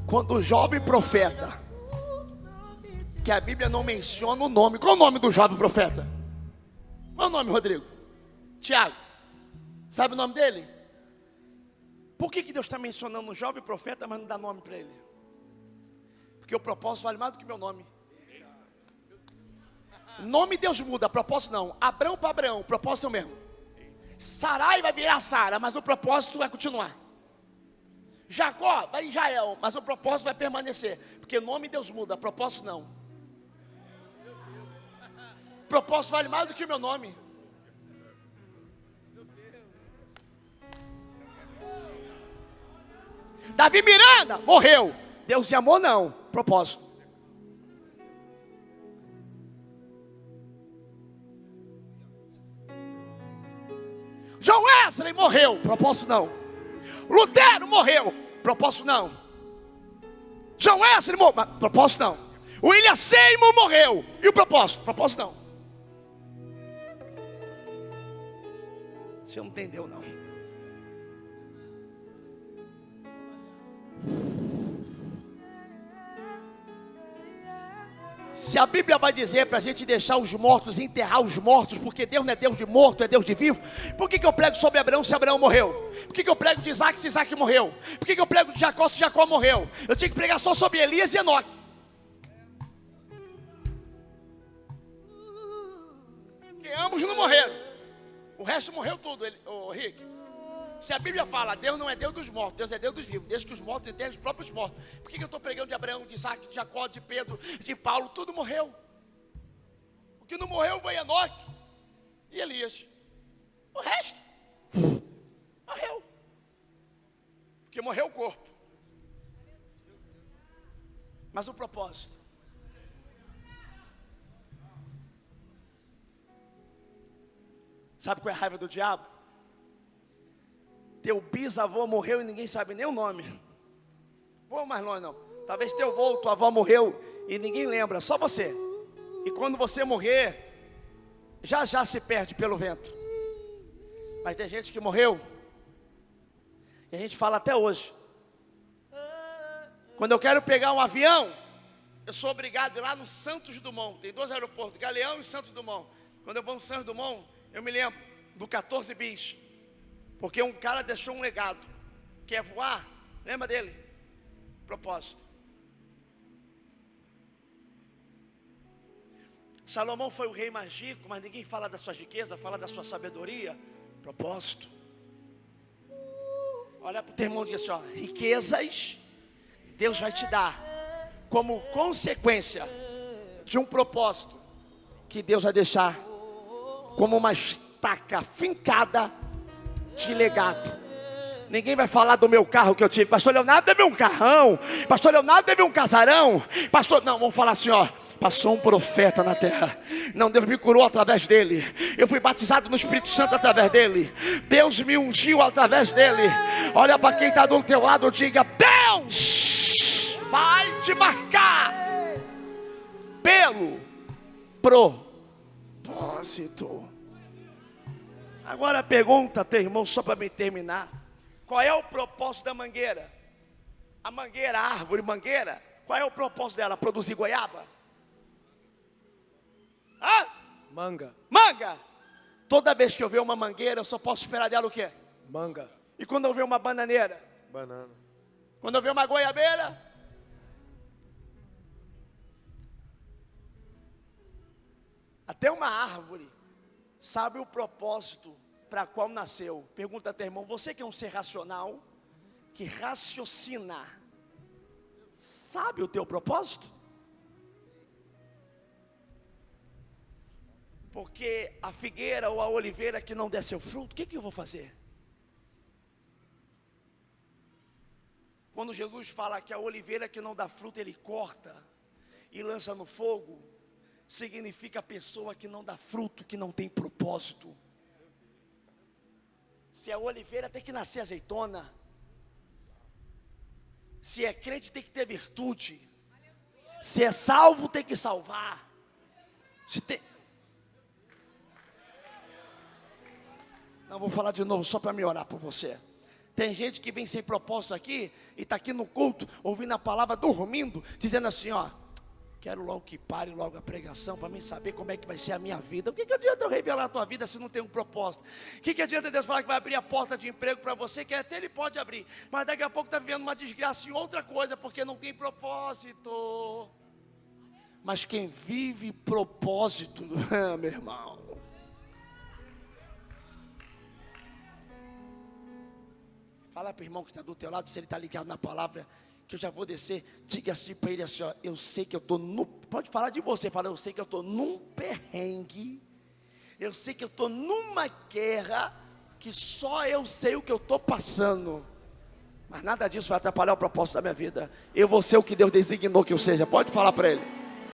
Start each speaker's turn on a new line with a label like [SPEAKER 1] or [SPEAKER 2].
[SPEAKER 1] Quando o jovem profeta, que a Bíblia não menciona o nome. Qual é o nome do jovem profeta? Qual é o nome, Rodrigo? Tiago. Sabe o nome dele? Por que Deus está mencionando um jovem profeta, mas não dá nome para ele? Porque o propósito vale mais do que meu nome. Nome Deus muda, propósito não. Abrão para Abraão, propósito é o mesmo. Sarai vai virar Sara, mas o propósito vai continuar. Jacó vai em Israel, mas o propósito vai permanecer. Porque nome Deus muda, propósito não. Propósito vale mais do que o meu nome. Davi Miranda morreu. Deus te amou não, propósito. João Wesley morreu, propósito não. Lutero morreu, propósito não. João Wesley morreu, propósito não. William Seymour morreu, e o propósito? Propósito não. Você não entendeu não. Se a Bíblia vai dizer para a gente deixar os mortos, enterrar os mortos, porque Deus não é Deus de morto, é Deus de vivo, por que eu prego sobre Abraão se Abraão morreu? Por que eu prego de Isaac se Isaac morreu? Por que eu prego de Jacó se Jacó morreu? Eu tinha que pregar só sobre Elias e Enoque. Porque ambos não morreram. O resto morreu tudo, Rick. Se a Bíblia fala, Deus não é Deus dos mortos, Deus é Deus dos vivos, desde que os mortos enterrem os próprios mortos. Por que eu estou pregando de Abraão, de Isaac, de Jacó, de Pedro, de Paulo? Tudo morreu. O que não morreu foi Enoque e Elias. O resto morreu. Porque morreu o corpo. Mas o propósito. Sabe qual é a raiva do diabo? Teu bisavô morreu e ninguém sabe nem o nome. Vou mais longe não. Talvez teu avô, tua avó morreu e ninguém lembra, só você. E quando você morrer, já se perde pelo vento. Mas tem gente que morreu e a gente fala até hoje. Quando eu quero pegar um avião, eu sou obrigado a ir lá no Santos Dumont. Tem 2 aeroportos, Galeão e Santos Dumont. Quando eu vou no Santos Dumont, eu me lembro do 14 bis. Porque um cara deixou um legado. Quer voar? Lembra dele? Propósito. Salomão foi o rei mais rico, mas ninguém fala da sua riqueza, fala da sua sabedoria. Propósito. Olha para o teu irmão e diz assim, ó, riquezas Deus vai te dar como consequência de um propósito que Deus vai deixar como uma estaca fincada de legado. Ninguém vai falar do meu carro que eu tive. Pastor Leonardo teve um carrão. Pastor Leonardo teve um casarão. Pastor, não, vamos falar assim, ó. Passou um profeta na terra. Não, Deus me curou através dele. Eu fui batizado no Espírito Santo através dele. Deus me ungiu através dele. Olha para quem está do teu lado, diga: Deus vai te marcar pelo propósito. Agora pergunta, teu irmão, só para me terminar. Qual é o propósito da mangueira? A mangueira, a árvore mangueira, qual é o propósito dela? Produzir goiaba? Hã?
[SPEAKER 2] Manga.
[SPEAKER 1] Manga! Toda vez que eu ver uma mangueira, eu só posso esperar dela o quê?
[SPEAKER 2] Manga.
[SPEAKER 1] E quando eu ver uma bananeira?
[SPEAKER 2] Banana.
[SPEAKER 1] Quando eu ver uma goiabeira? Até uma árvore sabe o propósito para qual nasceu. Pergunta até, irmão, você que é um ser racional, que raciocina, sabe o teu propósito? Porque a figueira ou a oliveira que não der seu fruto, o que eu vou fazer? Quando Jesus fala que a oliveira que não dá fruto, ele corta e lança no fogo, significa a pessoa que não dá fruto, que não tem propósito. Se é oliveira, tem que nascer azeitona. Se é crente, tem que ter virtude. Se é salvo, tem que salvar. Se tem... Não, vou falar de novo só para me orar por você. Tem gente que vem sem propósito aqui e está aqui no culto, ouvindo a palavra, dormindo, dizendo assim, ó, quero logo que pare logo a pregação para mim saber como é que vai ser a minha vida. O que adianta eu revelar a tua vida se não tem um propósito? O que adianta Deus falar que vai abrir a porta de emprego para você, que até Ele pode abrir, mas daqui a pouco está vivendo uma desgraça em outra coisa, porque não tem propósito. Mas quem vive propósito, meu irmão, fala para o irmão que está do teu lado, se ele está ligado na palavra, que eu já vou descer. Diga assim para ele assim, ó, eu sei que eu estou pode falar de você, fala, eu sei que eu estou num perrengue, eu sei que eu estou numa guerra, que só eu sei o que eu estou passando, mas nada disso vai atrapalhar o propósito da minha vida. Eu vou ser o que Deus designou que eu seja. Pode falar para ele.